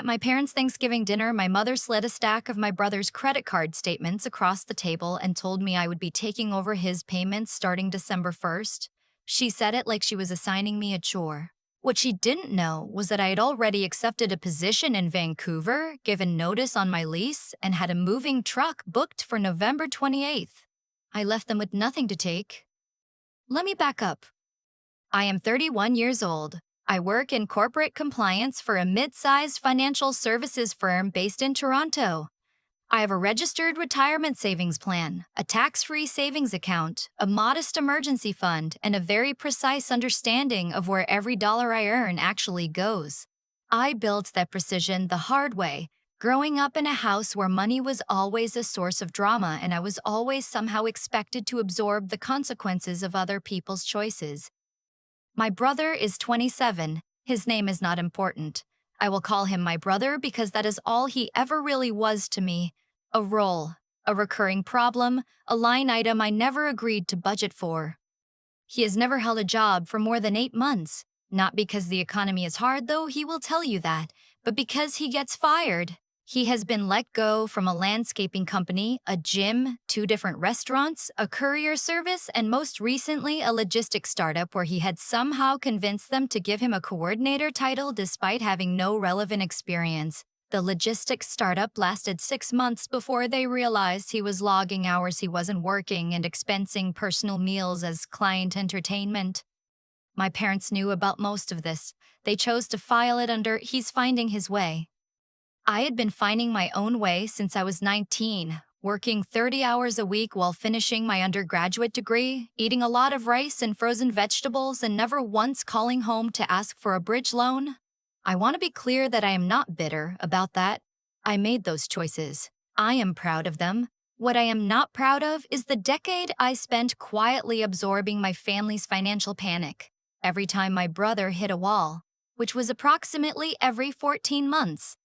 At my parents' Thanksgiving dinner, my mother slid a stack of my brother's credit card statements across the table and told me I would be taking over his payments starting December 1st. She said it like she was assigning me a chore. What she didn't know was that I had already accepted a position in Vancouver, given notice on my lease, and had a moving truck booked for November 28th. I left them with nothing to take. Let me back up. I am 31 years old. I work in corporate compliance for a mid-sized financial services firm based in Toronto. I have a registered retirement savings plan, a tax-free savings account, a modest emergency fund, and a very precise understanding of where every dollar I earn actually goes. I built that precision the hard way, growing up in a house where money was always a source of drama and I was always somehow expected to absorb the consequences of other people's choices. My brother is 27. His name is not important. I will call him my brother because that is all he ever really was to me. A role, a recurring problem, a line item I never agreed to budget for. He has never held a job for more than 8 months. Not because the economy is hard, though he will tell you that, but because he gets fired. He has been let go from a landscaping company, a gym, 2 different restaurants, a courier service, and most recently a logistics startup where he had somehow convinced them to give him a coordinator title despite having no relevant experience. The logistics startup lasted 6 months before they realized he was logging hours he wasn't working and expensing personal meals as client entertainment. My parents knew about most of this. They chose to file it under "he's finding his way." I had been finding my own way since I was 19, working 30 hours a week while finishing my undergraduate degree, eating a lot of rice and frozen vegetables, and never once calling home to ask for a bridge loan. I want to be clear that I am not bitter about that. I made those choices. I am proud of them. What I am not proud of is the decade I spent quietly absorbing my family's financial panic every time my brother hit a wall, which was approximately every 14 months.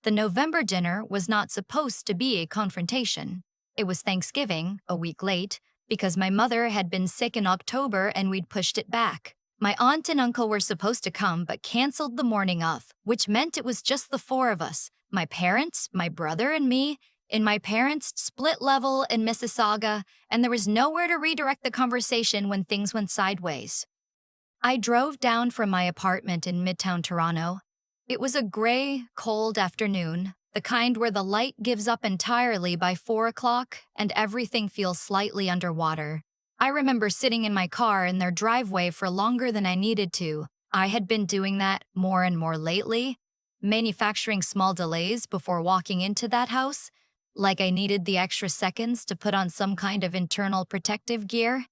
The November dinner was not supposed to be a confrontation. It was Thanksgiving, a week late, because my mother had been sick in October and we'd pushed it back. My aunt and uncle were supposed to come but canceled the morning of, which meant it was just the 4 of us, my parents, my brother, and me, in my parents' split level in Mississauga, and there was nowhere to redirect the conversation when things went sideways. I drove down from my apartment in Midtown Toronto. It was a gray, cold afternoon, the kind where the light gives up entirely by 4 o'clock and everything feels slightly underwater. I remember sitting in my car in their driveway for longer than I needed to. I had been doing that more and more lately, manufacturing small delays before walking into that house, like I needed the extra seconds to put on some kind of internal protective gear.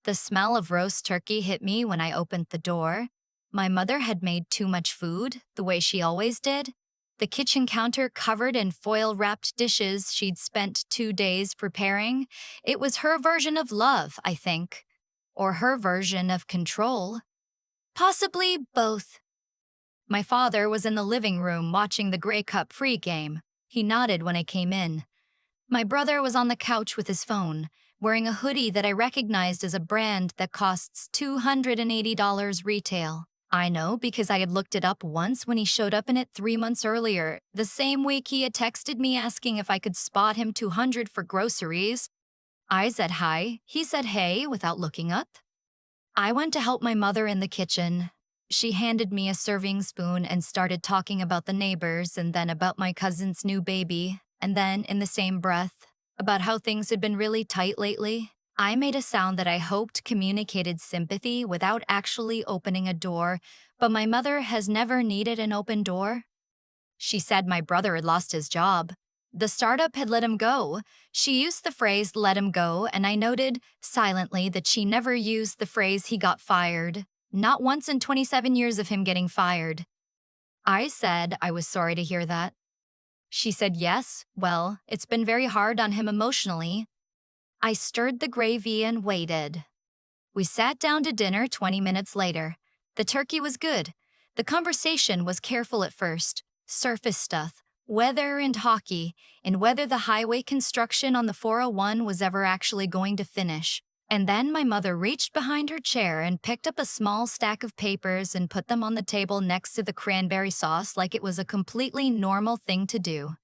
The smell of roast turkey hit me when I opened the door. My mother had made too much food, the way she always did. The kitchen counter covered in foil-wrapped dishes she'd spent 2 days preparing. It was her version of love, I think. Or her version of control. Possibly both. My father was in the living room watching the Grey Cup free game. He nodded when I came in. My brother was on the couch with his phone, wearing a hoodie that I recognized as a brand that costs $280 retail. I know because I had looked it up once when he showed up in it 3 months earlier, the same week he had texted me asking if I could spot him $200 for groceries. I said hi, he said hey without looking up. I went to help my mother in the kitchen. She handed me a serving spoon and started talking about the neighbors and then about my cousin's new baby, and then, in the same breath, about how things had been really tight lately. I made a sound that I hoped communicated sympathy without actually opening a door, but my mother has never needed an open door. She said my brother had lost his job. The startup had let him go. She used the phrase "let him go," and I noted, silently, that she never used the phrase "he got fired." Not once in 27 years of him getting fired. I said I was sorry to hear that. She said yes, well, it's been very hard on him emotionally. I stirred the gravy and waited. We sat down to dinner 20 minutes later. The turkey was good. The conversation was careful at first. Surface stuff, weather and hockey, and whether the highway construction on the 401 was ever actually going to finish. And then my mother reached behind her chair and picked up a small stack of papers and put them on the table next to the cranberry sauce like it was a completely normal thing to do.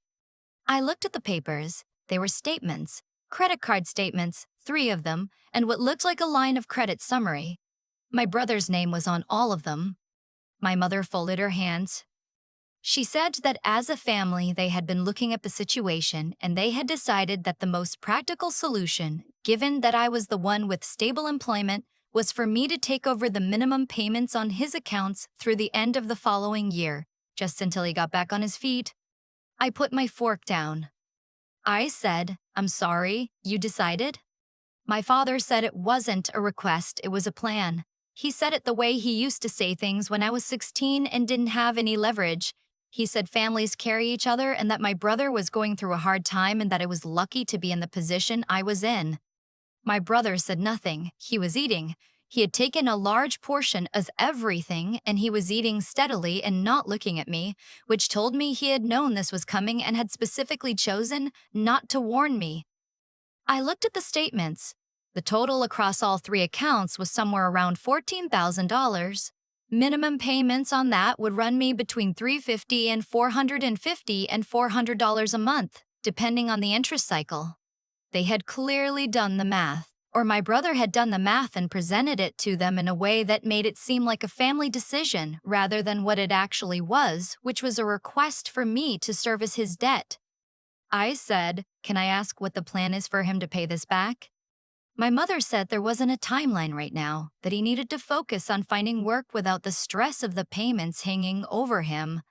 I looked at the papers. They were statements, credit card statements, 3 of them, and what looked like a line of credit summary. My brother's name was on all of them. My mother folded her hands. She said that as a family, they had been looking at the situation and they had decided that the most practical solution, given that I was the one with stable employment, was for me to take over the minimum payments on his accounts through the end of the following year, just until he got back on his feet. I put my fork down. I said, "I'm sorry, you decided?" My father said it wasn't a request, it was a plan. He said it the way he used to say things when I was 16 and didn't have any leverage. He said families carry each other and that my brother was going through a hard time and that I was lucky to be in the position I was in. My brother said nothing. He was eating. He had taken a large portion of everything and he was eating steadily and not looking at me, which told me he had known this was coming and had specifically chosen not to warn me. I looked at the statements. The total across all 3 accounts was somewhere around $14,000. Minimum payments on that would run me between $350 and $450 and $400 a month, depending on the interest cycle. They had clearly done the math, or my brother had done the math and presented it to them in a way that made it seem like a family decision rather than what it actually was, which was a request for me to service his debt. I said, "Can I ask what the plan is for him to pay this back?" My mother said there wasn't a timeline right now, that he needed to focus on finding work without the stress of the payments hanging over him.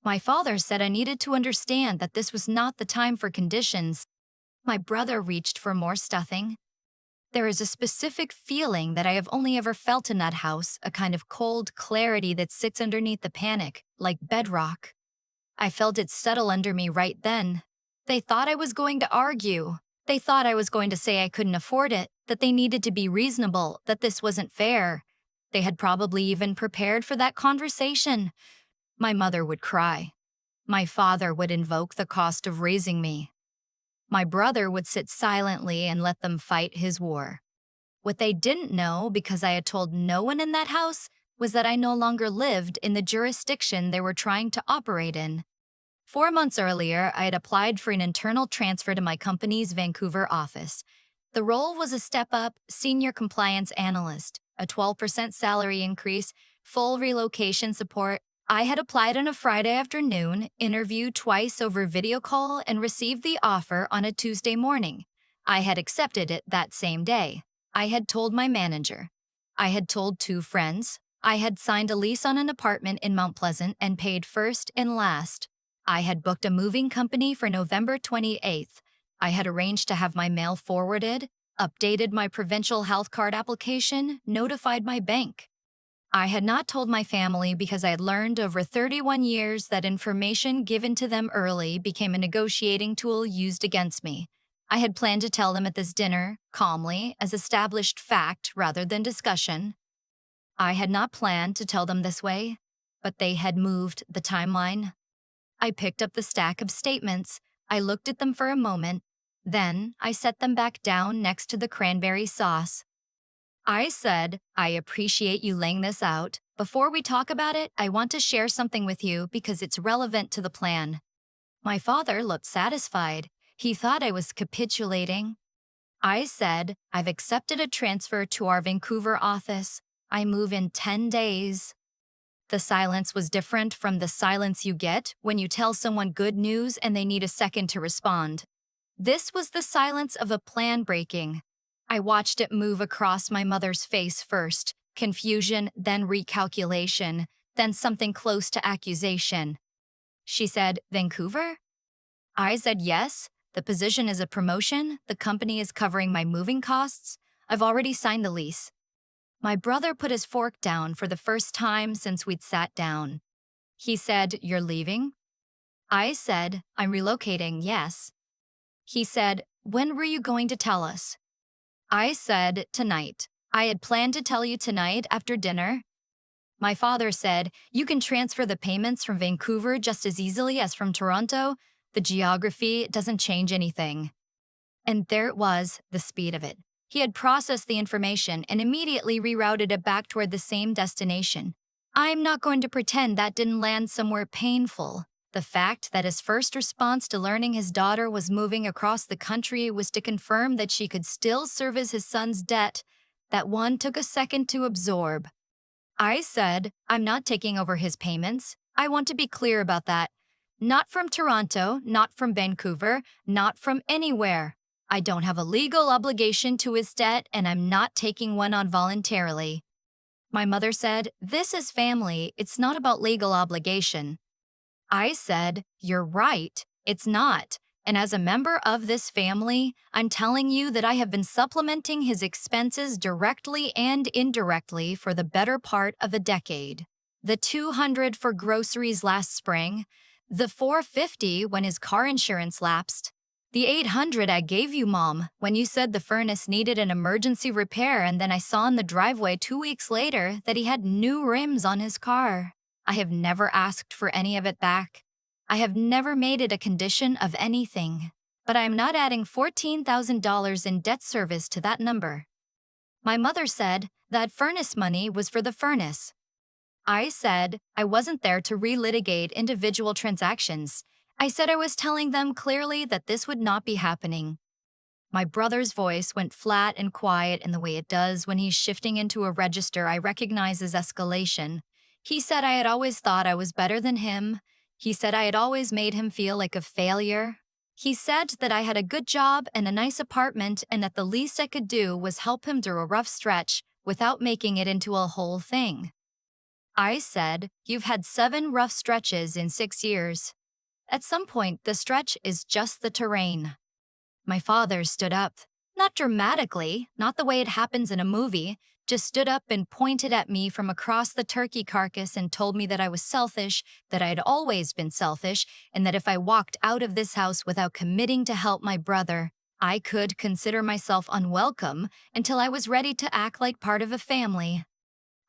My father said I needed to understand that this was not the time for conditions. My brother reached for more stuffing. There is a specific feeling that I have only ever felt in that house, a kind of cold clarity that sits underneath the panic, like bedrock. I felt it settle under me right then. They thought I was going to argue. They thought I was going to say I couldn't afford it, that they needed to be reasonable, that this wasn't fair. They had probably even prepared for that conversation. My mother would cry. My father would invoke the cost of raising me. My brother would sit silently and let them fight his war. What they didn't know, because I had told no one in that house, was that I no longer lived in the jurisdiction they were trying to operate in. 4 months earlier, I had applied for an internal transfer to my company's Vancouver office. The role was a step-up senior compliance analyst, a 12% salary increase, full relocation support. I had applied on a Friday afternoon, interviewed twice over video call, and received the offer on a Tuesday morning. I had accepted it that same day. I had told my manager. I had told 2 friends. I had signed a lease on an apartment in Mount Pleasant and paid first and last. I had booked a moving company for November 28th. I had arranged to have my mail forwarded, updated my provincial health card application, notified my bank. I had not told my family because I had learned over 31 years that information given to them early became a negotiating tool used against me. I had planned to tell them at this dinner, calmly, as established fact rather than discussion. I had not planned to tell them this way, but they had moved the timeline. I picked up the stack of statements. I looked at them for a moment. Then I set them back down next to the cranberry sauce. I said, "I appreciate you laying this out. Before we talk about it, I want to share something with you because it's relevant to the plan." My father looked satisfied. He thought I was capitulating. I said, "I've accepted a transfer to our Vancouver office. I move in 10 days. The silence was different from the silence you get when you tell someone good news and they need a second to respond. This was the silence of a plan breaking. I watched it move across my mother's face first, confusion, then recalculation, then something close to accusation. She said, "Vancouver?" I said, "Yes. The position is a promotion. The company is covering my moving costs. I've already signed the lease." My brother put his fork down for the first time since we'd sat down. He said, "You're leaving?" I said, "I'm relocating, yes." He said, "When were you going to tell us?" I said, "Tonight. I had planned to tell you tonight after dinner." My father said, "You can transfer the payments from Vancouver just as easily as from Toronto. The geography doesn't change anything." And there it was, the speed of it. He had processed the information and immediately rerouted it back toward the same destination. I'm not going to pretend that didn't land somewhere painful. The fact that his first response to learning his daughter was moving across the country was to confirm that she could still service his son's debt, that one took a second to absorb. I said, I'm not taking over his payments. I want to be clear about that. Not from Toronto, not from Vancouver, not from anywhere. I don't have a legal obligation to his debt, and I'm not taking one on voluntarily. My mother said, this is family. It's not about legal obligation. I said, you're right. It's not. And as a member of this family, I'm telling you that I have been supplementing his expenses directly and indirectly for the better part of a decade. The $200 for groceries last spring, the $450 when his car insurance lapsed, the $800 I gave you, Mom, when you said the furnace needed an emergency repair, and then I saw in the driveway 2 weeks later that he had new rims on his car. I have never asked for any of it back. I have never made it a condition of anything. But I am not adding $14,000 in debt service to that number. My mother said that furnace money was for the furnace. I said I wasn't there to relitigate individual transactions. I said I was telling them clearly that this would not be happening. My brother's voice went flat and quiet in the way it does when he's shifting into a register I recognize as escalation. He said I had always thought I was better than him. He said I had always made him feel like a failure. He said that I had a good job and a nice apartment and that the least I could do was help him through a rough stretch without making it into a whole thing. I said, you've had 7 rough stretches in 6 years. At some point, the stretch is just the terrain. My father stood up. Not dramatically, not the way it happens in a movie, just stood up and pointed at me from across the turkey carcass and told me that I was selfish, that I had always been selfish, and that if I walked out of this house without committing to help my brother, I could consider myself unwelcome until I was ready to act like part of a family.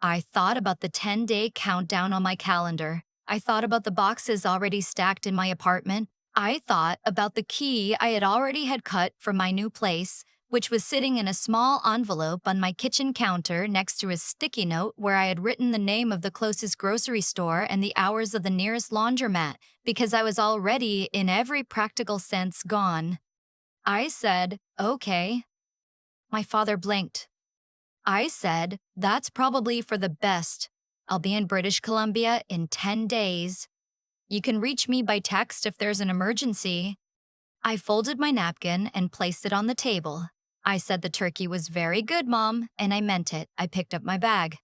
I thought about the 10-day countdown on my calendar. I thought about the boxes already stacked in my apartment. I thought about the key I had already had cut from my new place, which was sitting in a small envelope on my kitchen counter next to a sticky note where I had written the name of the closest grocery store and the hours of the nearest laundromat, because I was already, in every practical sense, gone. I said, okay. My father blinked. I said, that's probably for the best. I'll be in British Columbia in 10 days. You can reach me by text if there's an emergency. I folded my napkin and placed it on the table. I said the turkey was very good, Mom, and I meant it. I picked up my bag.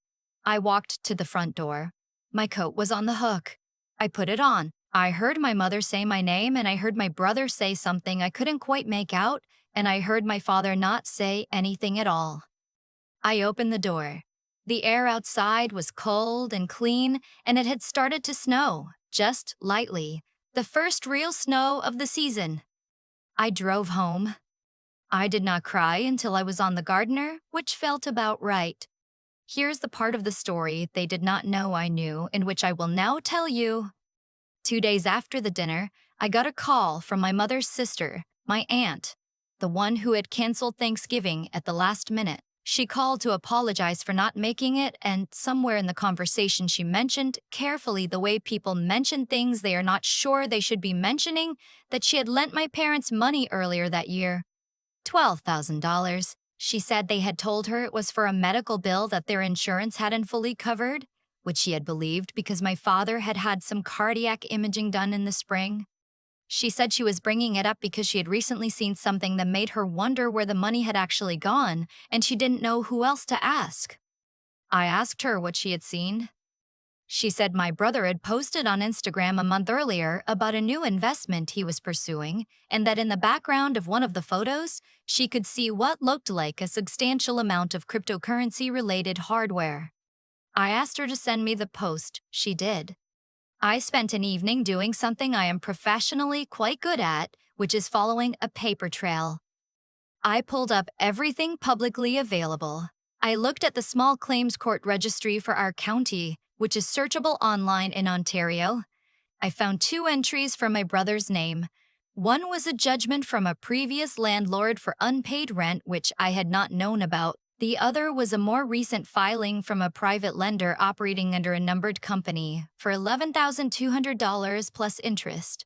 I walked to the front door. My coat was on the hook. I put it on. I heard my mother say my name, and I heard my brother say something I couldn't quite make out, and I heard my father not say anything at all. I opened the door. The air outside was cold and clean, and it had started to snow, just lightly, the first real snow of the season. I drove home. I did not cry until I was on the gardener, which felt about right. Here's the part of the story they did not know I knew, and which I will now tell you. 2 days after the dinner, I got a call from my mother's sister, my aunt, the one who had canceled Thanksgiving at the last minute. She called to apologize for not making it, and somewhere in the conversation she mentioned, carefully the way people mention things they are not sure they should be mentioning, that she had lent my parents money earlier that year. $12,000. She said they had told her it was for a medical bill that their insurance hadn't fully covered, which she had believed because my father had had some cardiac imaging done in the spring. She said she was bringing it up because she had recently seen something that made her wonder where the money had actually gone, and she didn't know who else to ask. I asked her what she had seen. She said my brother had posted on Instagram a month earlier about a new investment he was pursuing, and that in the background of one of the photos, she could see what looked like a substantial amount of cryptocurrency-related hardware. I asked her to send me the post. She did. I spent an evening doing something I am professionally quite good at, which is following a paper trail. I pulled up everything publicly available. I looked at the small claims court registry for our county, which is searchable online in Ontario. I found 2 entries from my brother's name. One was a judgment from a previous landlord for unpaid rent, which I had not known about. The other was a more recent filing from a private lender operating under a numbered company for $11,200 plus interest.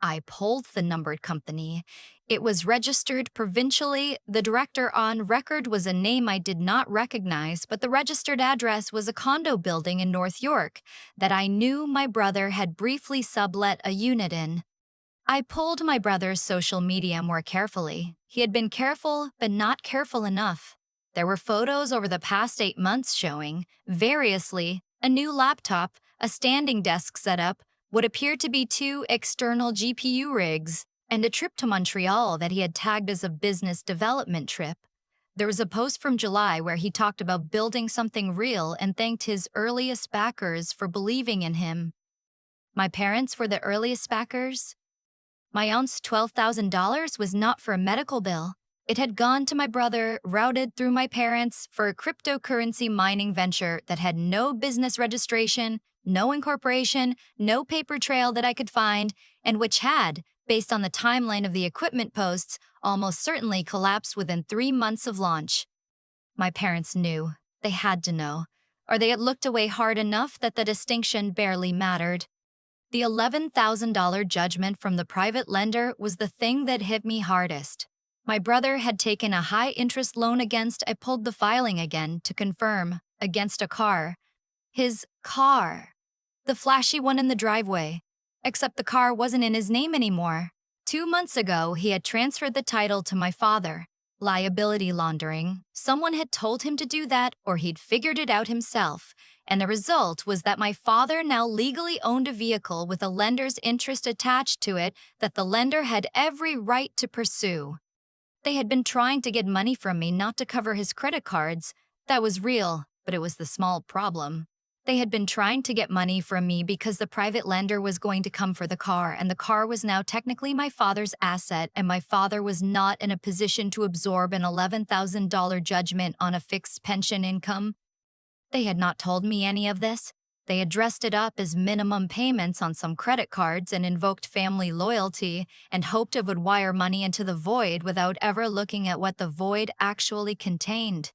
I pulled the numbered company. It was registered provincially. The director on record was a name I did not recognize, but the registered address was a condo building in North York that I knew my brother had briefly sublet a unit in. I pulled my brother's social media more carefully. He had been careful, but not careful enough. There were photos over the past 8 months showing, variously, a new laptop, a standing desk setup, what appeared to be two external GPU rigs, and a trip to Montreal that he had tagged as a business development trip. There was a post from July where he talked about building something real and thanked his earliest backers for believing in him. My parents were the earliest backers. My aunt's $12,000 was not for a medical bill. It had gone to my brother, routed through my parents, for a cryptocurrency mining venture that had no business registration, no incorporation, no paper trail that I could find, and which had, based on the timeline of the equipment posts, almost certainly collapsed within 3 months of launch. My parents knew. They had to know. Or they had looked away hard enough that the distinction barely mattered. The $11,000 judgment from the private lender was the thing that hit me hardest. My brother had taken a high-interest loan against, I pulled the filing again to confirm, against a car. His car. The flashy one in the driveway. Except the car wasn't in his name anymore. 2 months ago, he had transferred the title to my father. Liability laundering. Someone had told him to do that, or he'd figured it out himself. And the result was that my father now legally owned a vehicle with a lender's interest attached to it that the lender had every right to pursue. They had been trying to get money from me not to cover his credit cards. That was real, but it was the small problem. They had been trying to get money from me because the private lender was going to come for the car, and the car was now technically my father's asset, and my father was not in a position to absorb an $11,000 judgment on a fixed pension income. They had not told me any of this. They had dressed it up as minimum payments on some credit cards and invoked family loyalty and hoped it would wire money into the void without ever looking at what the void actually contained.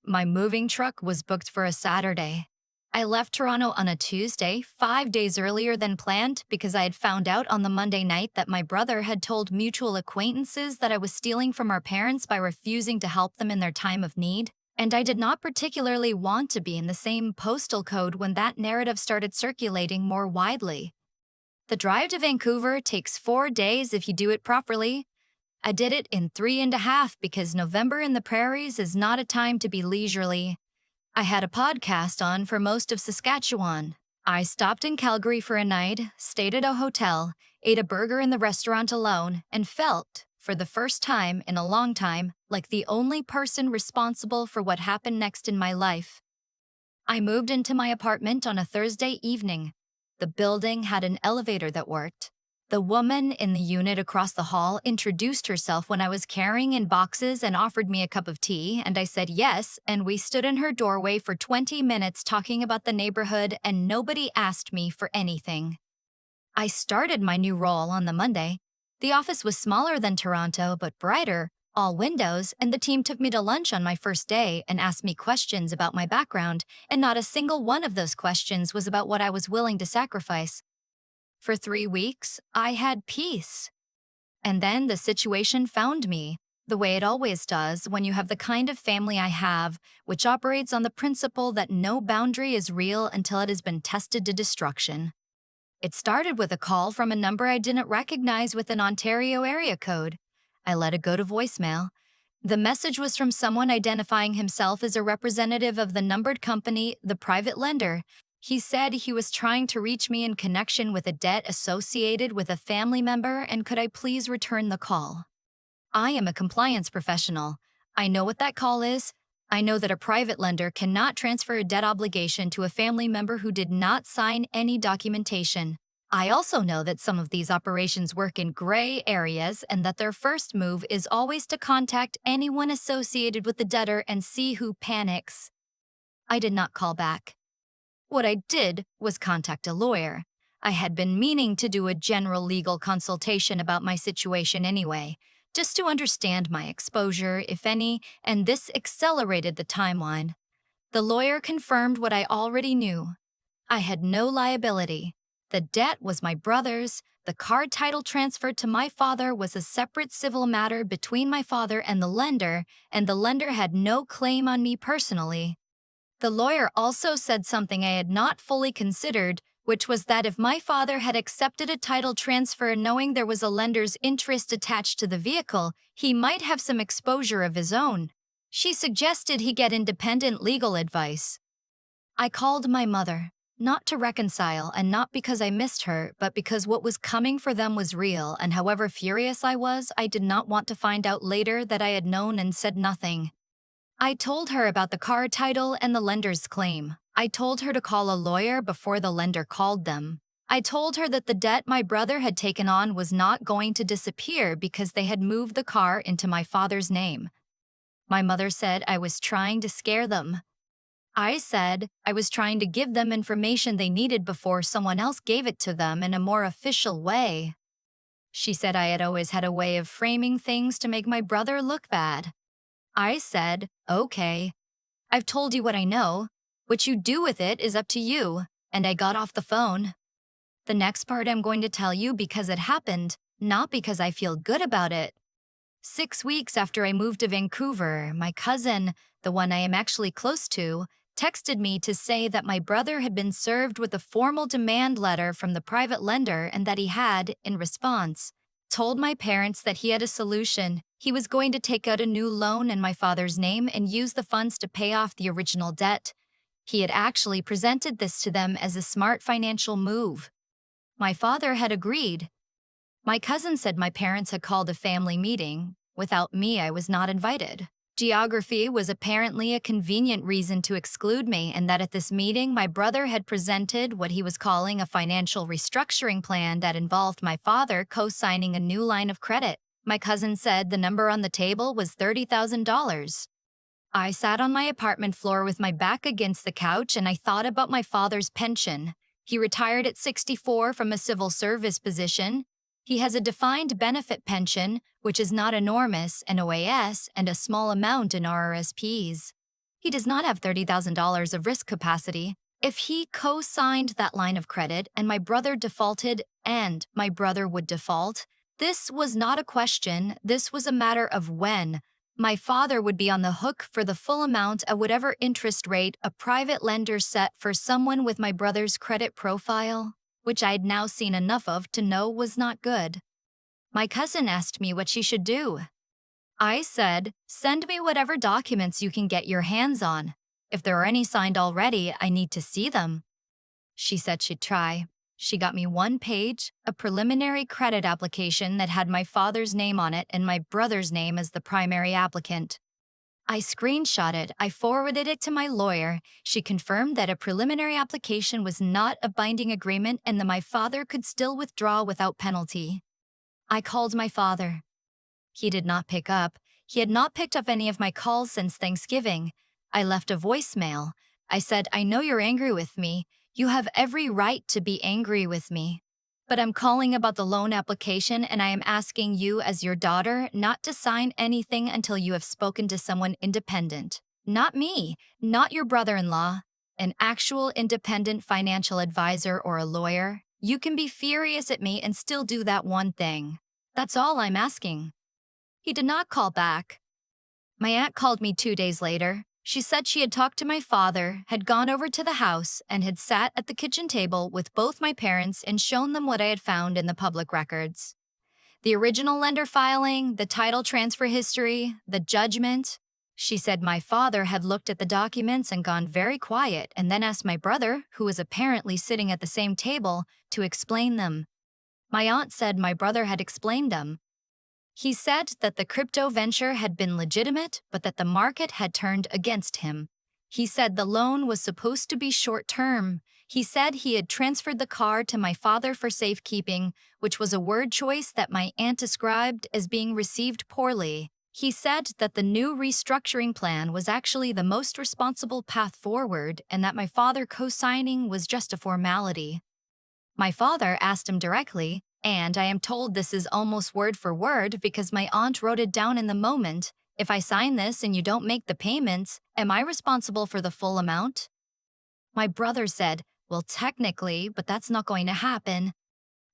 My moving truck was booked for a Saturday. I left Toronto on a Tuesday, 5 days earlier than planned, because I had found out on the Monday night that my brother had told mutual acquaintances that I was stealing from our parents by refusing to help them in their time of need. And I did not particularly want to be in the same postal code when that narrative started circulating more widely. The drive to Vancouver takes 4 days if you do it properly. I did it in 3.5 because November in the prairies is not a time to be leisurely. I had a podcast on for most of Saskatchewan. I stopped in Calgary for a night, stayed at a hotel, ate a burger in the restaurant alone, and felt, for the first time in a long time, like the only person responsible for what happened next in my life. I moved into my apartment on a Thursday evening. The building had an elevator that worked. The woman in the unit across the hall introduced herself when I was carrying in boxes and offered me a cup of tea, and I said yes, and we stood in her doorway for 20 minutes talking about the neighborhood, and nobody asked me for anything. I started my new role on the Monday. The office was smaller than Toronto, but brighter, all windows, and the team took me to lunch on my first day and asked me questions about my background, and not a single one of those questions was about what I was willing to sacrifice. For 3 weeks, I had peace. And then the situation found me, the way it always does when you have the kind of family I have, which operates on the principle that no boundary is real until it has been tested to destruction. It started with a call from a number I didn't recognize with an Ontario area code. I let it go to voicemail. The message was from someone identifying himself as a representative of the numbered company, the private lender. He said he was trying to reach me in connection with a debt associated with a family member, and could I please return the call. I am a compliance professional. I know what that call is. I know that a private lender cannot transfer a debt obligation to a family member who did not sign any documentation. I also know that some of these operations work in gray areas and that their first move is always to contact anyone associated with the debtor and see who panics. I did not call back. What I did was contact a lawyer. I had been meaning to do a general legal consultation about my situation anyway, just to understand my exposure, if any, and this accelerated the timeline. The lawyer confirmed what I already knew. I had no liability. The debt was my brother's. The card title transferred to my father was a separate civil matter between my father and the lender had no claim on me personally. The lawyer also said something I had not fully considered, which was that if my father had accepted a title transfer knowing there was a lender's interest attached to the vehicle, he might have some exposure of his own. She suggested he get independent legal advice. I called my mother, not to reconcile and not because I missed her, but because what was coming for them was real, and however furious I was, I did not want to find out later that I had known and said nothing. I told her about the car title and the lender's claim. I told her to call a lawyer before the lender called them. I told her that the debt my brother had taken on was not going to disappear because they had moved the car into my father's name. My mother said I was trying to scare them. I said I was trying to give them information they needed before someone else gave it to them in a more official way. She said I had always had a way of framing things to make my brother look bad. I said, okay, I've told you what I know. What you do with it is up to you, and I got off the phone. The next part I'm going to tell you because it happened, not because I feel good about it. 6 weeks after I moved to Vancouver, my cousin, the one I am actually close to, texted me to say that my brother had been served with a formal demand letter from the private lender and that he had, in response, told my parents that he had a solution. He was going to take out a new loan in my father's name and use the funds to pay off the original debt. He had actually presented this to them as a smart financial move. My father had agreed. My cousin said my parents had called a family meeting. Without me, I was not invited. Geography was apparently a convenient reason to exclude me, and that at this meeting, my brother had presented what he was calling a financial restructuring plan that involved my father co-signing a new line of credit. My cousin said the number on the table was $30,000. I sat on my apartment floor with my back against the couch and I thought about my father's pension. He retired at 64 from a civil service position. He has a defined benefit pension, which is not enormous, an OAS, and a small amount in RRSPs. He does not have $30,000 of risk capacity. If he co-signed that line of credit and my brother defaulted and my brother would default, this was not a question, this was a matter of when. My father would be on the hook for the full amount at whatever interest rate a private lender set for someone with my brother's credit profile, which I'd now seen enough of to know was not good. My cousin asked me what she should do. I said, send me whatever documents you can get your hands on. If there are any signed already, I need to see them. She said she'd try. She got me one page, a preliminary credit application that had my father's name on it and my brother's name as the primary applicant. I screenshot it, I forwarded it to my lawyer. She confirmed that a preliminary application was not a binding agreement and that my father could still withdraw without penalty. I called my father. He did not pick up. He had not picked up any of my calls since Thanksgiving. I left a voicemail. I said, I know you're angry with me. You have every right to be angry with me. But I'm calling about the loan application and I am asking you as your daughter not to sign anything until you have spoken to someone independent. Not me, not your brother-in-law, an actual independent financial advisor or a lawyer. You can be furious at me and still do that one thing. That's all I'm asking. He did not call back. My aunt called me 2 days later. She said she had talked to my father, had gone over to the house, and had sat at the kitchen table with both my parents and shown them what I had found in the public records. The original lender filing, the title transfer history, the judgment. She said my father had looked at the documents and gone very quiet and then asked my brother, who was apparently sitting at the same table, to explain them. My aunt said my brother had explained them. He said that the crypto venture had been legitimate, but that the market had turned against him. He said the loan was supposed to be short-term. He said he had transferred the car to my father for safekeeping, which was a word choice that my aunt described as being received poorly. He said that the new restructuring plan was actually the most responsible path forward and that my father co-signing was just a formality. My father asked him directly, and I am told this is almost word for word because my aunt wrote it down in the moment. If I sign this and you don't make the payments, am I responsible for the full amount? My brother said, well, technically, but that's not going to happen.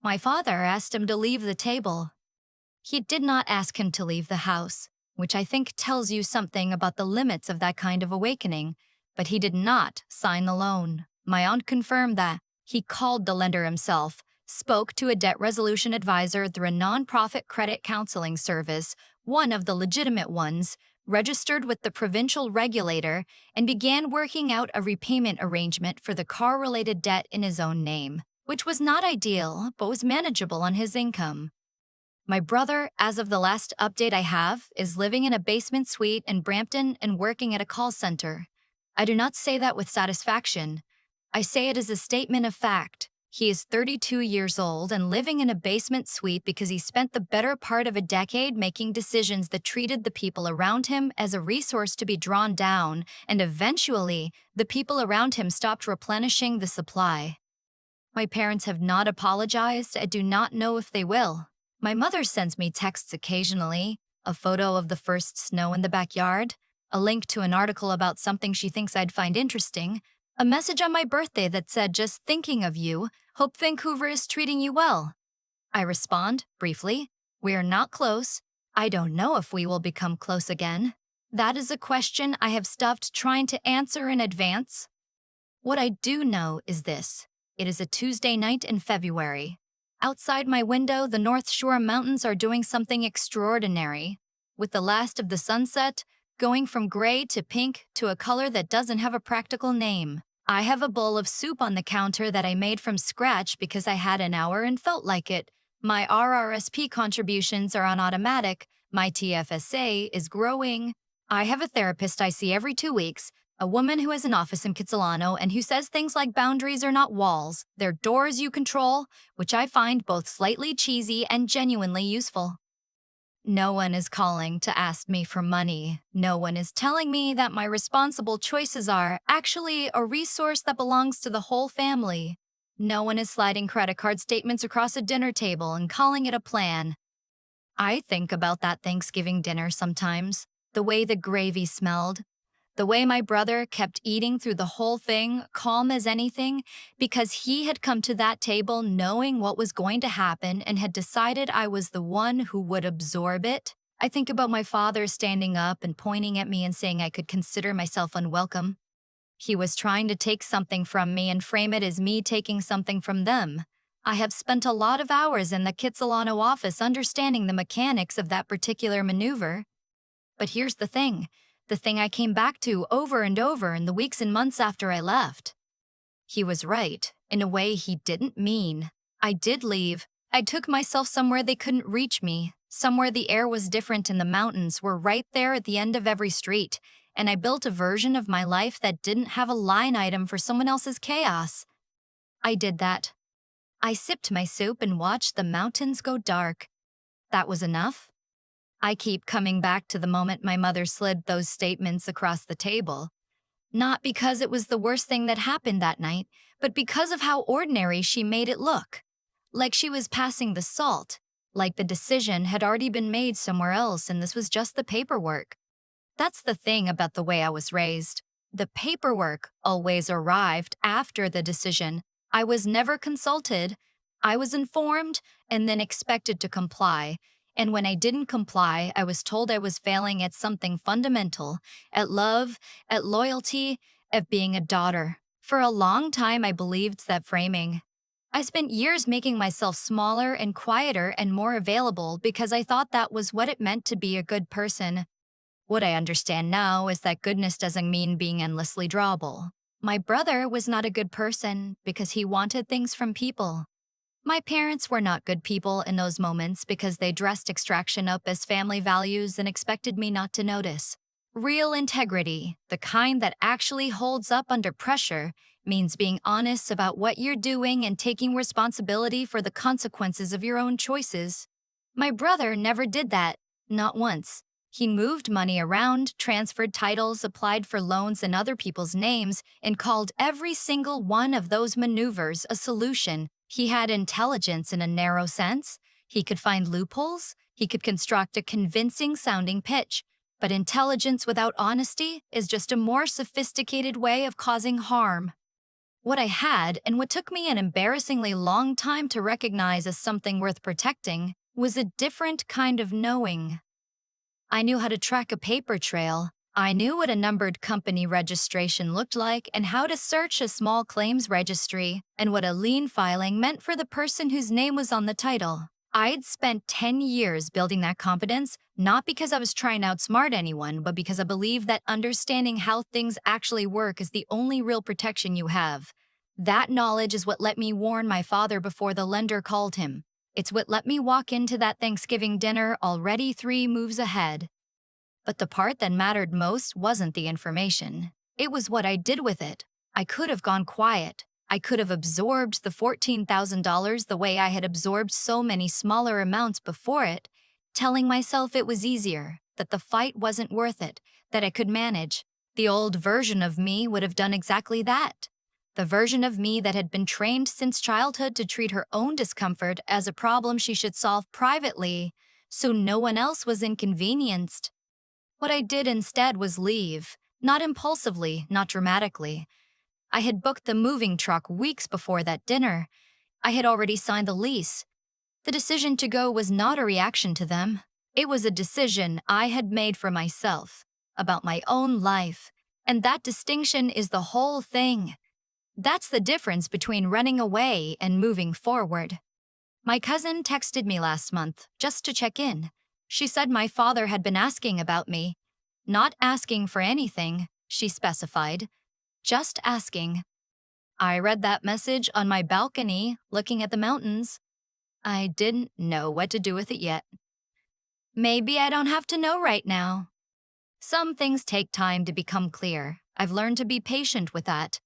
My father asked him to leave the table. He did not ask him to leave the house, which I think tells you something about the limits of that kind of awakening, but he did not sign the loan. My aunt confirmed that. He called the lender himself, spoke to a debt resolution advisor through a nonprofit credit counseling service, one of the legitimate ones, registered with the provincial regulator, and began working out a repayment arrangement for the car-related debt in his own name, which was not ideal but was manageable on his income. My brother, as of the last update I have, is living in a basement suite in Brampton and working at a call center. I do not say that with satisfaction. I say it as a statement of fact. He is 32 years old and living in a basement suite because he spent the better part of a decade making decisions that treated the people around him as a resource to be drawn down, and eventually, the people around him stopped replenishing the supply. My parents have not apologized. I do not know if they will. My mother sends me texts occasionally, a photo of the first snow in the backyard, a link to an article about something she thinks I'd find interesting, a message on my birthday that said, just thinking of you, hope Vancouver is treating you well. I respond, briefly, we are not close. I don't know if we will become close again. That is a question I have stuffed trying to answer in advance. What I do know is this. It is a Tuesday night in February. Outside my window, the North Shore Mountains are doing something extraordinary. With the last of the sunset, going from gray to pink to a color that doesn't have a practical name. I have a bowl of soup on the counter that I made from scratch because I had an hour and felt like it. My RRSP contributions are on automatic. My TFSA is growing. I have a therapist I see every 2 weeks, a woman who has an office in Kitsilano and who says things like boundaries are not walls, they're doors you control, which I find both slightly cheesy and genuinely useful. No one is calling to ask me for money. No one is telling me that my responsible choices are actually a resource that belongs to the whole family. No one is sliding credit card statements across a dinner table and calling it a plan. I think about that Thanksgiving dinner sometimes, the way the gravy smelled, the way my brother kept eating through the whole thing, calm as anything, because he had come to that table knowing what was going to happen and had decided I was the one who would absorb it. I think about my father standing up and pointing at me and saying I could consider myself unwelcome. He was trying to take something from me and frame it as me taking something from them. I have spent a lot of hours in the Kitsilano office understanding the mechanics of that particular maneuver. But here's the thing I came back to over and over in the weeks and months after I left. He was right, in a way he didn't mean. I did leave. I took myself somewhere they couldn't reach me, somewhere the air was different and the mountains were right there at the end of every street, and I built a version of my life that didn't have a line item for someone else's chaos. I did that. I sipped my soup and watched the mountains go dark. That was enough. I keep coming back to the moment my mother slid those statements across the table. Not because it was the worst thing that happened that night, but because of how ordinary she made it look. Like she was passing the salt, like the decision had already been made somewhere else and this was just the paperwork. That's the thing about the way I was raised. The paperwork always arrived after the decision. I was never consulted. I was informed and then expected to comply. And when I didn't comply, I was told I was failing at something fundamental, at love, at loyalty, at being a daughter. For a long time, I believed that framing. I spent years making myself smaller and quieter and more available because I thought that was what it meant to be a good person. What I understand now is that goodness doesn't mean being endlessly drawable. My brother was not a good person because he wanted things from people. My parents were not good people in those moments because they dressed extraction up as family values and expected me not to notice. Real integrity, the kind that actually holds up under pressure, means being honest about what you're doing and taking responsibility for the consequences of your own choices. My brother never did that, not once. He moved money around, transferred titles, applied for loans in other people's names, and called every single one of those maneuvers a solution. He had intelligence in a narrow sense. He could find loopholes. He could construct a convincing sounding pitch. But intelligence without honesty is just a more sophisticated way of causing harm. What I had, and what took me an embarrassingly long time to recognize as something worth protecting, was a different kind of knowing. I knew how to track a paper trail. I knew what a numbered company registration looked like and how to search a small claims registry, and what a lien filing meant for the person whose name was on the title. I'd spent 10 years building that competence, not because I was trying to outsmart anyone, but because I believed that understanding how things actually work is the only real protection you have. That knowledge is what let me warn my father before the lender called him. It's what let me walk into that Thanksgiving dinner already 3 moves ahead. But the part that mattered most wasn't the information. It was what I did with it. I could have gone quiet. I could have absorbed the $14,000 the way I had absorbed so many smaller amounts before it, telling myself it was easier, that the fight wasn't worth it, that I could manage. The old version of me would have done exactly that. The version of me that had been trained since childhood to treat her own discomfort as a problem she should solve privately, so no one else was inconvenienced. What I did instead was leave, not impulsively, not dramatically. I had booked the moving truck weeks before that dinner. I had already signed the lease. The decision to go was not a reaction to them. It was a decision I had made for myself, about my own life. And that distinction is the whole thing. That's the difference between running away and moving forward. My cousin texted me last month just to check in. She said my father had been asking about me. Not asking for anything, she specified. Just asking. I read that message on my balcony, looking at the mountains. I didn't know what to do with it yet. Maybe I don't have to know right now. Some things take time to become clear. I've learned to be patient with that.